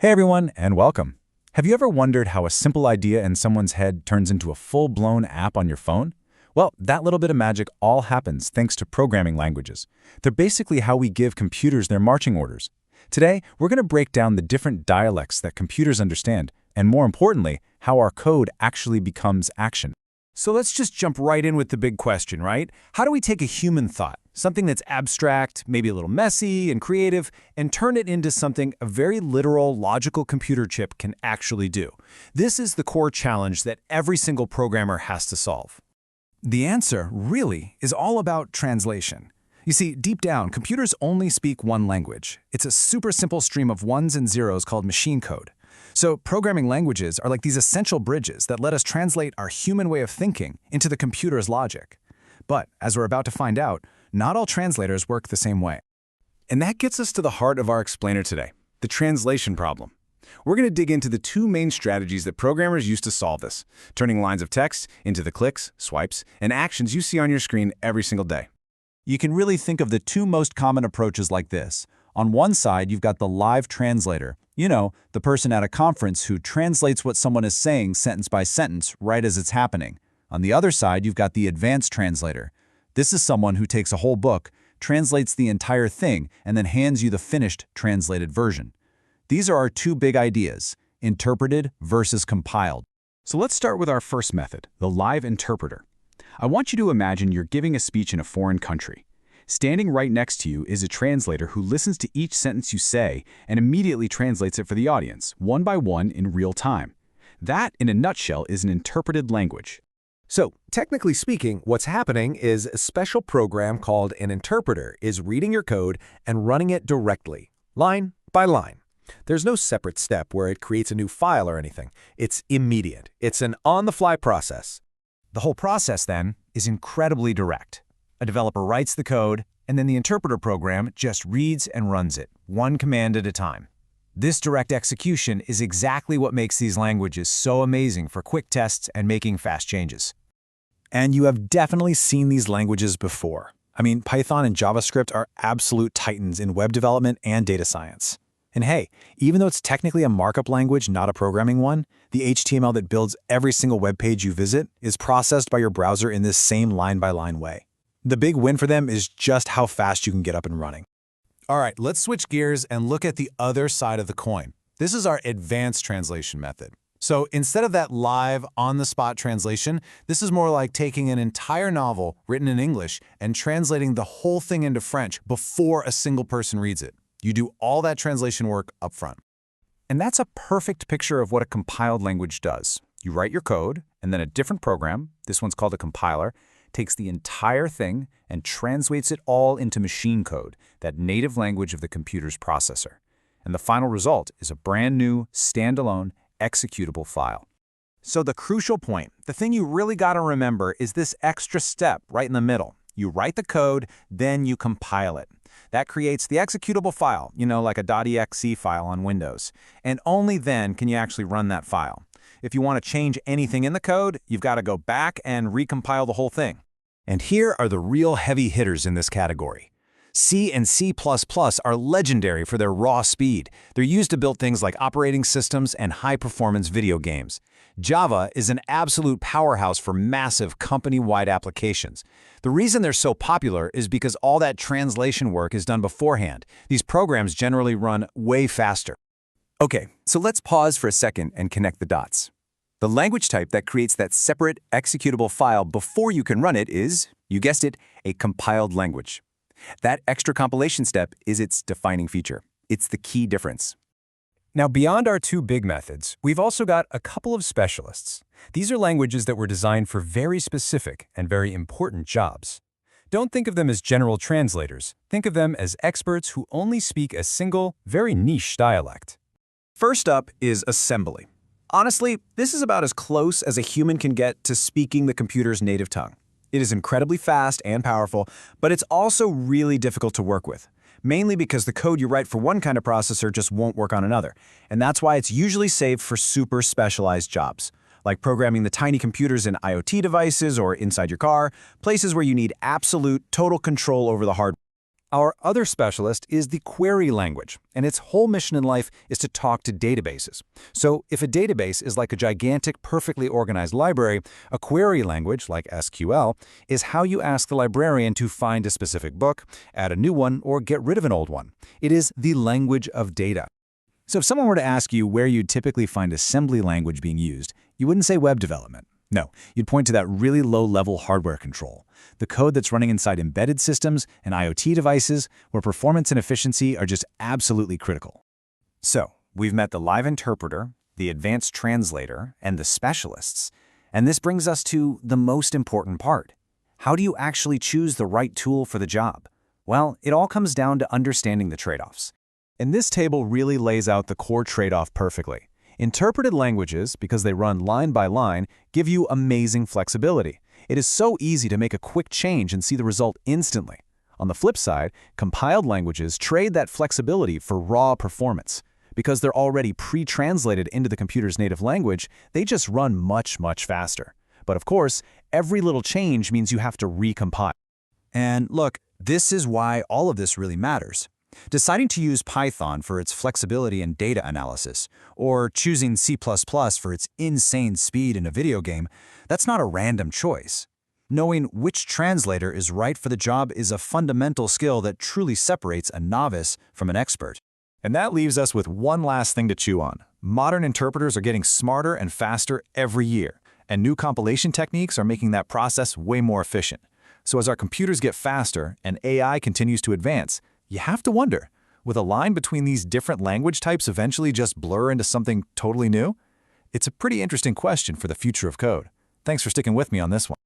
Hey everyone, and welcome. Have you ever wondered how a simple idea in someone's head turns into a full-blown app on your phone? Well, that little bit of magic all happens thanks to programming languages. They're basically how we give computers their marching orders. Today, we're going to break down the different dialects that computers understand, and more importantly, how our code actually becomes action. So let's just jump right in with the big question, right? How do we take a human thought, something that's abstract, maybe a little messy and creative, and turn it into something a very literal, logical computer chip can actually do? This is the core challenge that every single programmer has to solve. The answer, really, is all about translation. You see, deep down, computers only speak one language. It's a super simple stream of ones and zeros called machine code. So programming languages are like these essential bridges that let us translate our human way of thinking into the computer's logic. But, as we're about to find out, not all translators work the same way. And that gets us to the heart of our explainer today, the translation problem. We're going to dig into the two main strategies that programmers use to solve this, turning lines of text into the clicks, swipes, and actions you see on your screen every single day. You can really think of the two most common approaches like this. On one side, you've got the live translator. You know, the person at a conference who translates what someone is saying sentence by sentence right as it's happening. On the other side, you've got the advanced translator. This is someone who takes a whole book, translates the entire thing, and then hands you the finished translated version. These are our two big ideas, interpreted versus compiled. So let's start with our first method, the live interpreter. I want you to imagine you're giving a speech in a foreign country. Standing right next to you is a translator who listens to each sentence you say and immediately translates it for the audience, one by one in real time. That, in a nutshell, is an interpreted language. So, technically speaking, what's happening is a special program called an interpreter is reading your code and running it directly, line by line. There's no separate step where it creates a new file or anything. It's immediate. It's an on-the-fly process. The whole process, then, is incredibly direct. A developer writes the code, and then the interpreter program just reads and runs it, one command at a time. This direct execution is exactly what makes these languages so amazing for quick tests and making fast changes. And you have definitely seen these languages before. I mean, Python and JavaScript are absolute titans in web development and data science. And hey, even though it's technically a markup language, not a programming one, the HTML that builds every single web page you visit is processed by your browser in this same line-by-line way. The big win for them is just how fast you can get up and running. All right, let's switch gears and look at the other side of the coin. This is our advanced translation method. So instead of that live, on-the-spot translation, this is more like taking an entire novel written in English and translating the whole thing into French before a single person reads it. You do all that translation work up front. And that's a perfect picture of what a compiled language does. You write your code, and then a different program, this one's called a compiler, takes the entire thing and translates it all into machine code, that native language of the computer's processor. And the final result is a brand new, standalone, executable file. So the crucial point, the thing you really got to remember is this extra step right in the middle. You write the code, then you compile it. That creates the executable file, like a .exe file on Windows. And only then can you actually run that file. If you want to change anything in the code, you've got to go back and recompile the whole thing. And here are the real heavy hitters in this category. C and C++ are legendary for their raw speed. They're used to build things like operating systems and high-performance video games. Java is an absolute powerhouse for massive company-wide applications. The reason they're so popular is because all that translation work is done beforehand. These programs generally run way faster. Okay, so let's pause for a second and connect the dots. The language type that creates that separate executable file before you can run it is, you guessed it, a compiled language. That extra compilation step is its defining feature. It's the key difference. Now, beyond our two big methods, we've also got a couple of specialists. These are languages that were designed for very specific and very important jobs. Don't think of them as general translators. Think of them as experts who only speak a single, very niche dialect. First up is assembly. Honestly, this is about as close as a human can get to speaking the computer's native tongue. It is incredibly fast and powerful, but it's also really difficult to work with, mainly because the code you write for one kind of processor just won't work on another. And that's why it's usually saved for super specialized jobs, like programming the tiny computers in IoT devices or inside your car, places where you need absolute, total control over the hardware. Our other specialist is the query language, and its whole mission in life is to talk to databases. So if a database is like a gigantic, perfectly organized library, a query language, like SQL, is how you ask the librarian to find a specific book, add a new one, or get rid of an old one. It is the language of data. So if someone were to ask you where you'd typically find assembly language being used, you wouldn't say web development. No, you'd point to that really low-level hardware control, the code that's running inside embedded systems and IoT devices where performance and efficiency are just absolutely critical. So, we've met the live interpreter, the advanced translator, and the specialists. And this brings us to the most important part. How do you actually choose the right tool for the job? Well, it all comes down to understanding the trade-offs. And this table really lays out the core trade-off perfectly. Interpreted languages, because they run line by line, give you amazing flexibility. It is so easy to make a quick change and see the result instantly. On the flip side, compiled languages trade that flexibility for raw performance. Because they're already pre-translated into the computer's native language, they just run much, much faster. But of course, every little change means you have to recompile. And look, this is why all of this really matters. Deciding to use Python for its flexibility and data analysis, or choosing C++ for its insane speed in a video game, that's not a random choice. Knowing which translator is right for the job is a fundamental skill that truly separates a novice from an expert. And that leaves us with one last thing to chew on. Modern interpreters are getting smarter and faster every year, and new compilation techniques are making that process way more efficient. So as our computers get faster and AI continues to advance, you have to wonder, will the line between these different language types eventually just blur into something totally new? It's a pretty interesting question for the future of code. Thanks for sticking with me on this one.